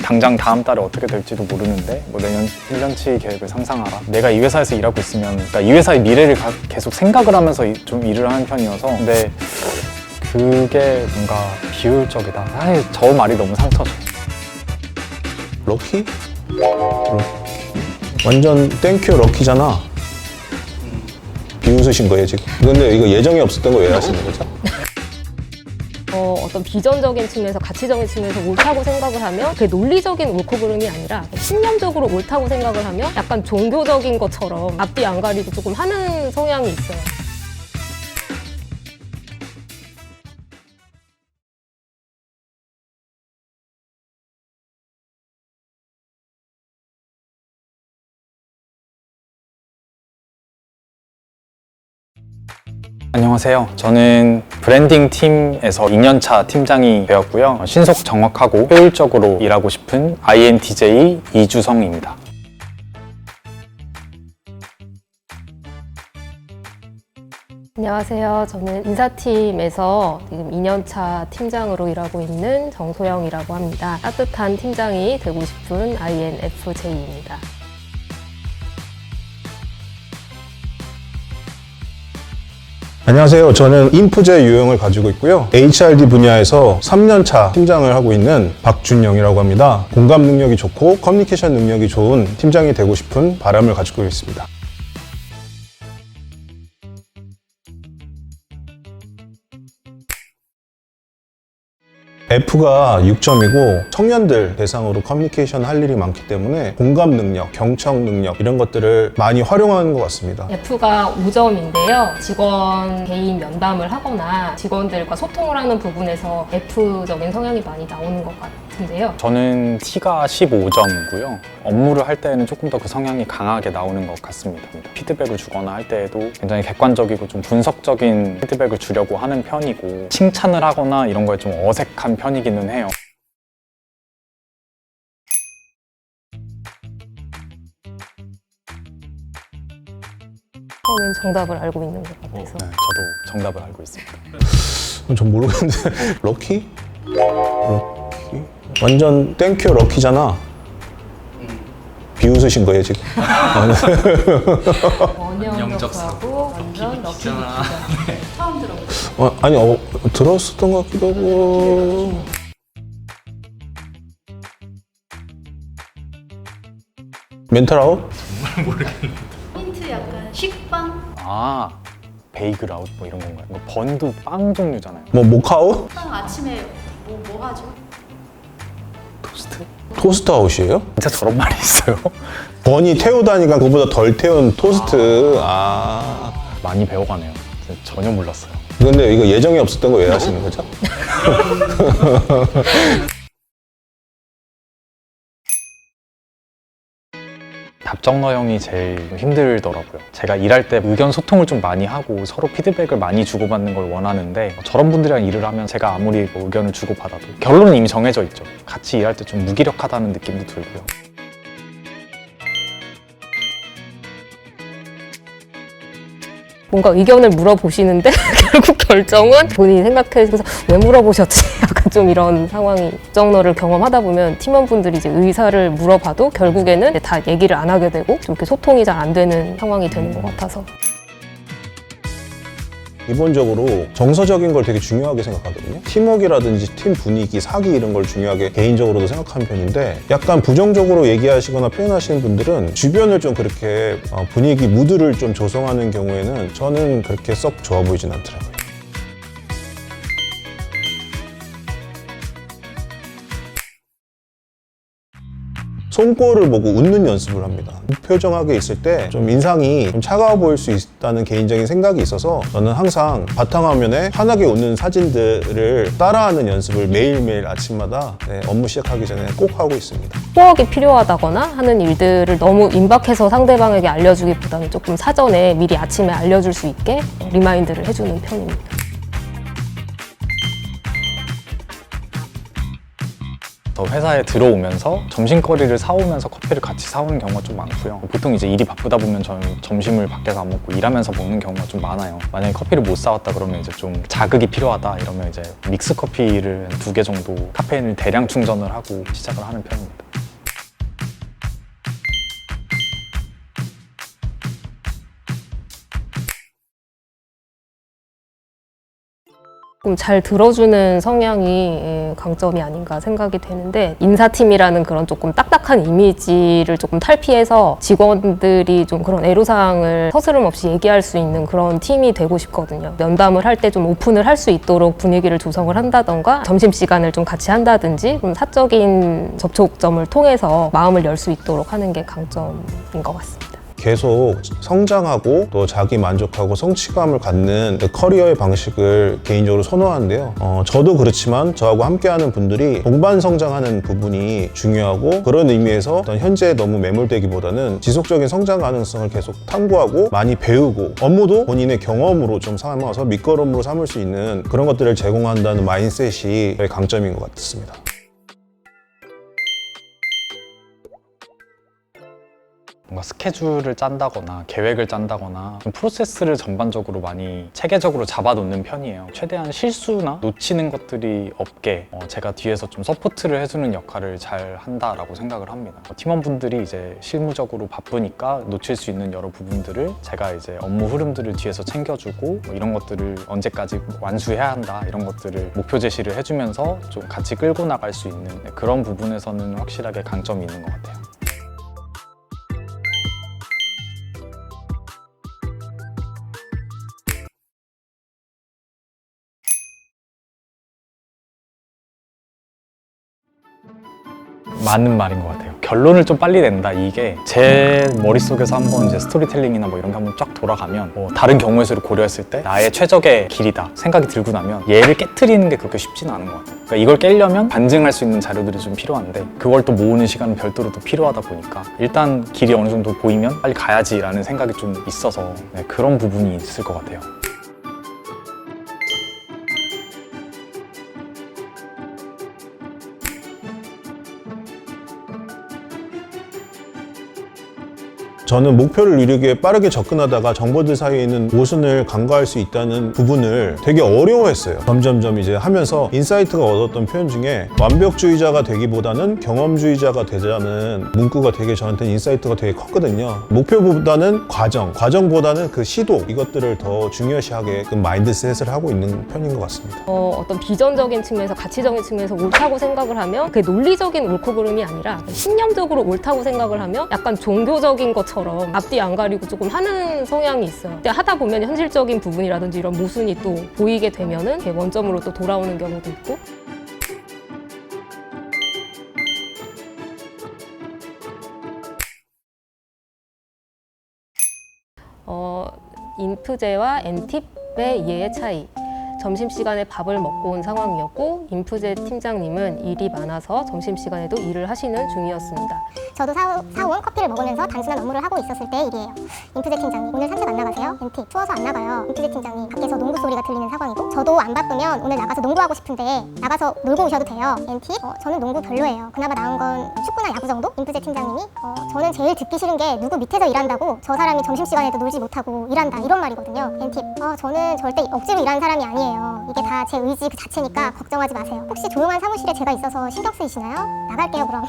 당장 다음 달에 어떻게 될지도 모르는데 뭐 내년 1년치 계획을 상상하라. 내가 이 회사에서 일하고 있으면 그러니까 이 회사의 미래를 계속 생각을 하면서 좀 일을 하는 편이어서 근데 그게 뭔가 비효율적이다. 사실 저 말이 너무 상처죠. 럭키? 완전 땡큐 럭키잖아. 비웃으신 거예요 지금? 근데 이거 예정이 없었던 거 왜 하시는 거죠? 어떤 비전적인 측면에서 가치적인 측면에서 옳다고 생각을 하면 그게 논리적인 옳고 그름이 아니라 신념적으로 옳다고 생각을 하면 약간 종교적인 것처럼 앞뒤 안 가리고 조금 하는 성향이 있어요. 안녕하세요. 저는 브랜딩 팀에서 2년차 팀장이 되었고요. 신속 정확하고 효율적으로 일하고 싶은 INTJ 이주성입니다. 안녕하세요. 저는 인사팀에서 지금 2년차 팀장으로 일하고 있는 정소영이라고 합니다. 따뜻한 팀장이 되고 싶은 INFJ입니다. 안녕하세요. 저는 인프제 유형을 가지고 있고요. HRD 분야에서 3년차 팀장을 하고 있는 박준영이라고 합니다. 공감 능력이 좋고 커뮤니케이션 능력이 좋은 팀장이 되고 싶은 바람을 가지고 있습니다. F가 6점이고 청년들 대상으로 커뮤니케이션 할 일이 많기 때문에 공감 능력, 경청 능력 이런 것들을 많이 활용하는 것 같습니다. F가 5점인데요. 직원 개인 면담을 하거나 직원들과 소통을 하는 부분에서 F적인 성향이 많이 나오는 것 같은데요. 저는 T가 15점이고요. 업무를 할 때에는 조금 더 그 성향이 강하게 나오는 것 같습니다. 피드백을 주거나 할 때에도 굉장히 객관적이고 좀 분석적인 피드백을 주려고 하는 편이고 칭찬을 하거나 이런 거에 좀 어색한 편이기는 해요. 저는 정답을 알고 있는 것 같아서. 네, 저도 정답을 알고 있습니다. 전 모르겠는데 럭키? 럭키? 완전 땡큐 럭키잖아. 비웃으신 거예요 지금? 원형적하고 완전 럭키 비키다. 처음 들어보세요. 아니 들었었던 것 같기도 하고. 멘탈아웃? 힌트 약간 식빵? 아, 베이글 아웃 뭐 이런 건가요? 뭐 번도 빵 종류잖아요. 뭐 모카웃? 식빵 아침에 뭐 하죠? 토스트? 토스트 아웃이에요? 진짜 저런 말이 있어요? 번이 태우다니까 그거보다 덜 태운 토스트. 많이 배워가네요. 전혀 몰랐어요. 근데 이거 예정이 없었던 거 왜 하시는 거죠? 답정너형이 제일 힘들더라고요. 제가 일할 때 의견 소통을 좀 많이 하고 서로 피드백을 많이 주고받는 걸 원하는데 저런 분들이랑 일을 하면 제가 아무리 뭐 의견을 주고받아도 결론은 이미 정해져 있죠. 같이 일할 때 좀 무기력하다는 느낌도 들고요. 뭔가 의견을 물어보시는데 결국 결정은 본인이 생각해서 왜 물어보셨지? 약간 좀 이런 상황이 정너를 경험하다 보면 팀원분들이 이제 의사를 물어봐도 결국에는 다 얘기를 안 하게 되고 좀 이렇게 소통이 잘 안 되는 상황이 되는 것 같아서. 기본적으로 정서적인 걸 되게 중요하게 생각하거든요. 팀워크라든지 팀 분위기, 사기 이런 걸 중요하게 개인적으로도 생각하는 편인데 약간 부정적으로 얘기하시거나 표현하시는 분들은 주변을 좀 그렇게 분위기, 무드를 좀 조성하는 경우에는 저는 그렇게 썩 좋아 보이진 않더라고요. 손꼴을 보고 웃는 연습을 합니다. 무표정하게 있을 때 좀 인상이 좀 차가워 보일 수 있다는 개인적인 생각이 있어서 저는 항상 바탕화면에 환하게 웃는 사진들을 따라하는 연습을 매일매일 아침마다 업무 시작하기 전에 꼭 하고 있습니다. 코어가 필요하다거나 하는 일들을 너무 임박해서 상대방에게 알려주기보다는 조금 사전에 미리 아침에 알려줄 수 있게 리마인드를 해주는 편입니다. 더 회사에 들어오면서 점심거리를 사오면서 커피를 같이 사오는 경우가 좀 많고요. 보통 이제 일이 바쁘다 보면 저는 점심을 밖에서 안 먹고 일하면서 먹는 경우가 좀 많아요. 만약에 커피를 못 사왔다 그러면 이제 좀 자극이 필요하다 이러면 이제 믹스 커피를 2개 정도 카페인을 대량 충전을 하고 시작을 하는 편입니다. 좀 잘 들어주는 성향이 강점이 아닌가 생각이 되는데, 인사팀이라는 그런 조금 딱딱한 이미지를 조금 탈피해서 직원들이 좀 그런 애로사항을 서스럼 없이 얘기할 수 있는 그런 팀이 되고 싶거든요. 면담을 할 때 좀 오픈을 할 수 있도록 분위기를 조성을 한다던가 점심시간을 좀 같이 한다든지 좀 사적인 접촉점을 통해서 마음을 열 수 있도록 하는 게 강점인 것 같습니다. 계속 성장하고 또 자기 만족하고 성취감을 갖는 커리어의 방식을 개인적으로 선호하는데요. 저도 그렇지만 저하고 함께하는 분들이 동반 성장하는 부분이 중요하고, 그런 의미에서 어떤 현재에 너무 매몰되기보다는 지속적인 성장 가능성을 계속 탐구하고 많이 배우고, 업무도 본인의 경험으로 좀 삼아서 밑거름으로 삼을 수 있는 그런 것들을 제공한다는 마인드셋이 저의 강점인 것 같습니다. 뭔가 스케줄을 짠다거나 계획을 짠다거나 좀 프로세스를 전반적으로 많이 체계적으로 잡아놓는 편이에요. 최대한 실수나 놓치는 것들이 없게 제가 뒤에서 좀 서포트를 해주는 역할을 잘 한다라고 생각을 합니다. 팀원분들이 이제 실무적으로 바쁘니까 놓칠 수 있는 여러 부분들을 제가 이제 업무 흐름들을 뒤에서 챙겨주고 이런 것들을 언제까지 완수해야 한다 이런 것들을 목표 제시를 해주면서 좀 같이 끌고 나갈 수 있는 그런 부분에서는 확실하게 강점이 있는 것 같아요. 맞는 말인 것 같아요. 결론을 좀 빨리 낸다, 이게 제 머릿속에서 한번 이제 스토리텔링이나 뭐 이런 게 한번 쫙 돌아가면 다른 경우의 수를 고려했을 때 나의 최적의 길이다 생각이 들고 나면 얘를 깨트리는 게 그렇게 쉽지는 않은 것 같아요. 그러니까 이걸 깨려면 반증할 수 있는 자료들이 좀 필요한데 그걸 또 모으는 시간은 별도로 또 필요하다 보니까 일단 길이 어느 정도 보이면 빨리 가야지라는 생각이 좀 있어서 그런 부분이 있을 것 같아요. 저는 목표를 이루기 위해 빠르게 접근하다가 정보들 사이에 있는 모순을 간과할 수 있다는 부분을 되게 어려워했어요. 점점점 이제 하면서 인사이트가 얻었던 표현 중에 완벽주의자가 되기보다는 경험주의자가 되자는 문구가 되게 저한테는 인사이트가 되게 컸거든요. 목표보다는 과정보다는 그 시도, 이것들을 더 중요시하게끔 마인드셋을 하고 있는 편인 것 같습니다. 어떤 비전적인 측면에서, 가치적인 측면에서 옳다고 생각을 하면 그게 논리적인 옳고 그름이 아니라 신념적으로 옳다고 생각을 하면 약간 종교적인 것처럼 앞뒤 안 가리고 조금 하는 성향이 있어요. 근데 하다 보면 현실적인 부분이라든지 이런 모순이 또 보이게 되면은 원점으로 또 돌아오는 경우도 있고. 인프제와 엔팁의 이해의 차이. 점심시간에 밥을 먹고 온 상황이었고, 인프제 팀장님은 일이 많아서 점심시간에도 일을 하시는 중이었습니다. 저도 사온 커피를 먹으면서 단순한 업무를 하고 있었을 때의 일이에요. 인프제 팀장님, 오늘 산책 안 나가세요? 엔팁, 추워서 안 나가요. 인프제 팀장님, 밖에서 농구 소리가 들리는 상황이고, 저도 안 바쁘면 오늘 나가서 농구하고 싶은데 나가서 놀고 오셔도 돼요. 엔팁, 저는 농구 별로예요. 그나마 나은 건 축구나 야구 정도? 인프제 팀장님이, 저는 제일 듣기 싫은 게 누구 밑에서 일한다고 저 사람이 점심시간에도 놀지 못하고 일한다, 이런 말이거든요. 엔팁, 저는 절대 억지로 일하는 사람이 아니에요. 이게 다 제 의지 그 자체니까 걱정하지 마세요. 혹시 조용한 사무실에 제가 있어서 신경 쓰이시나요? 나갈게요 그럼.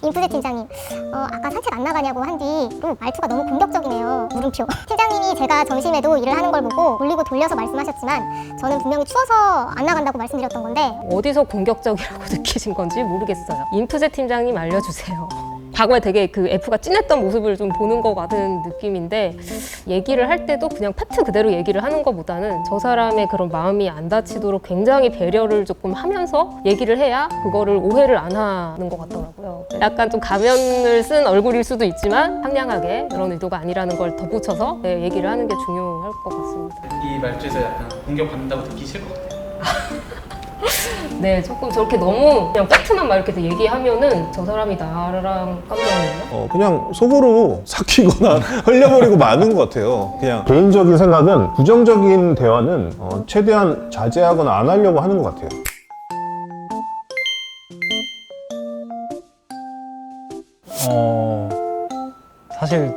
인프제 팀장님, 아까 산책 안 나가냐고 한 뒤로 말투가 너무 공격적이네요. 물음표. 팀장님이 제가 점심에도 일을 하는 걸 보고 돌리고 돌려서 말씀하셨지만 저는 분명히 추워서 안 나간다고 말씀드렸던 건데, 어디서 공격적이라고 느끼신 건지 모르겠어요. 인프제 팀장님 알려주세요. 과거에 되게 그 F가 찐했던 모습을 좀 보는 것 같은 느낌인데, 얘기를 할 때도 그냥 팩트 그대로 얘기를 하는 것보다는 저 사람의 그런 마음이 안 다치도록 굉장히 배려를 조금 하면서 얘기를 해야 그거를 오해를 안 하는 것 같더라고요. 약간 좀 가면을 쓴 얼굴일 수도 있지만 상냥하게 그런 의도가 아니라는 걸 덧붙여서 얘기를 하는 게 중요할 것 같습니다. 이 말투에서 약간 공격받는다고 느끼실 것 같아요. 네, 조금 저렇게 너무 그냥 팩트만 막 이렇게 얘기하면은 저 사람이 나랑 깜짝이야. 그냥 속으로 삭히거나 흘려버리고 마는 것 같아요. 그냥 개인적인 생각은 부정적인 대화는 최대한 자제하거나 안 하려고 하는 것 같아요. 사실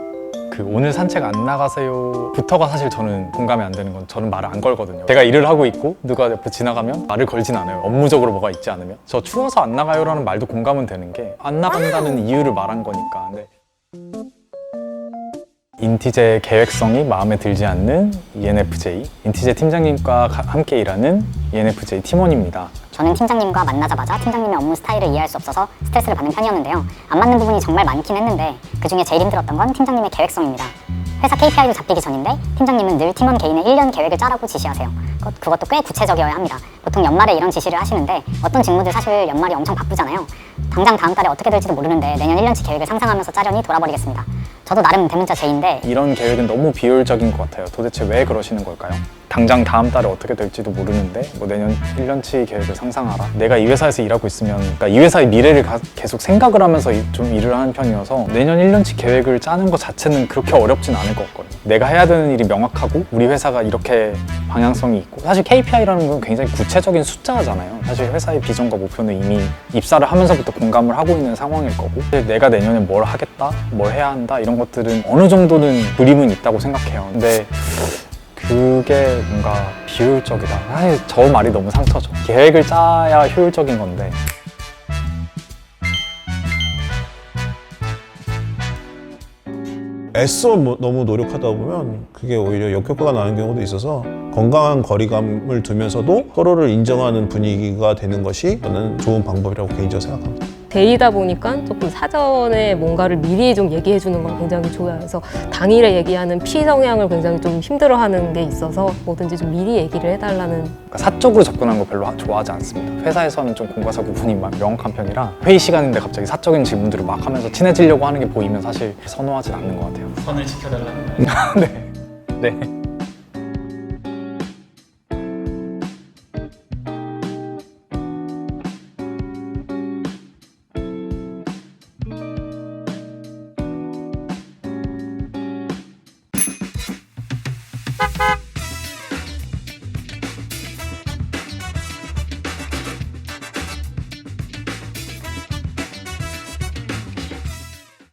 그 오늘 산책 안 나가세요부터가 사실 저는 공감이 안 되는 건 저는 말을 안 걸거든요. 제가 일을 하고 있고 누가 옆에 지나가면 말을 걸진 않아요. 업무적으로 뭐가 있지 않으면. 저 추워서 안 나가요라는 말도 공감은 되는 게 안 나간다는 이유를 말한 거니까. 근데 인티제 계획성이 마음에 들지 않는 ENFJ, 인티제 팀장님과 함께 일하는 ENFJ 팀원입니다. 저는 팀장님과 만나자마자 팀장님의 업무 스타일을 이해할 수 없어서 스트레스를 받는 편이었는데요. 안 맞는 부분이 정말 많긴 했는데 그중에 제일 힘들었던 건 팀장님의 계획성입니다. 회사 KPI도 잡히기 전인데 팀장님은 늘 팀원 개인의 1년 계획을 짜라고 지시하세요. 그것도 꽤 구체적이어야 합니다. 보통 연말에 이런 지시를 하시는데 어떤 직무들 사실 연말이 엄청 바쁘잖아요. 당장 다음 달에 어떻게 될지도 모르는데 내년 1년치 계획을 상상하면서 짜려니 돌아버리겠습니다. 저도 나름 대문자 J인데 이런 계획은 너무 비효율적인 것 같아요. 도대체 왜 그러시는 걸까요? 당장 다음 달에 어떻게 될지도 모르는데 뭐 내년 1년치 계획을 상상하라. 내가 이 회사에서 일하고 있으면 그러니까 이 회사의 미래를 계속 생각을 하면서 좀 일을 하는 편이어서 내년 1년치 계획을 짜는 것 자체는 그렇게 어렵진 않을 것 같거든요. 내가 해야 되는 일이 명확하고 우리 회사가 이렇게 방향성이 있고 사실 KPI라는 건 굉장히 구체적인 숫자잖아요. 사실 회사의 비전과 목표는 이미 입사를 하면서부터 공감을 하고 있는 상황일 거고 내가 내년에 뭘 하겠다, 뭘 해야 한다 이런 것들은 어느 정도는 그림은 있다고 생각해요. 근데 그게 뭔가 비효율적이다. 사실 저 말이 너무 상처죠. 계획을 짜야 효율적인 건데 애써 너무 노력하다 보면 그게 오히려 역효과가 나는 경우도 있어서 건강한 거리감을 두면서도 서로를 인정하는 분위기가 되는 것이 저는 좋은 방법이라고 개인적으로 생각합니다. 데이다 보니까 조금 사전에 뭔가를 미리 좀 얘기해 주는 걸 굉장히 좋아해서 당일에 얘기하는 피성향을 굉장히 좀 힘들어하는 게 있어서 뭐든지 좀 미리 얘기를 해달라는. 그러니까 사적으로 접근하는 거 별로 좋아하지 않습니다. 회사에서는 좀 공과사 구분이 명확한 편이라 회의 시간인데 갑자기 사적인 질문들을 막 하면서 친해지려고 하는 게 보이면 사실 선호하진 않는 것 같아요. 선을 지켜달라는 말. 네.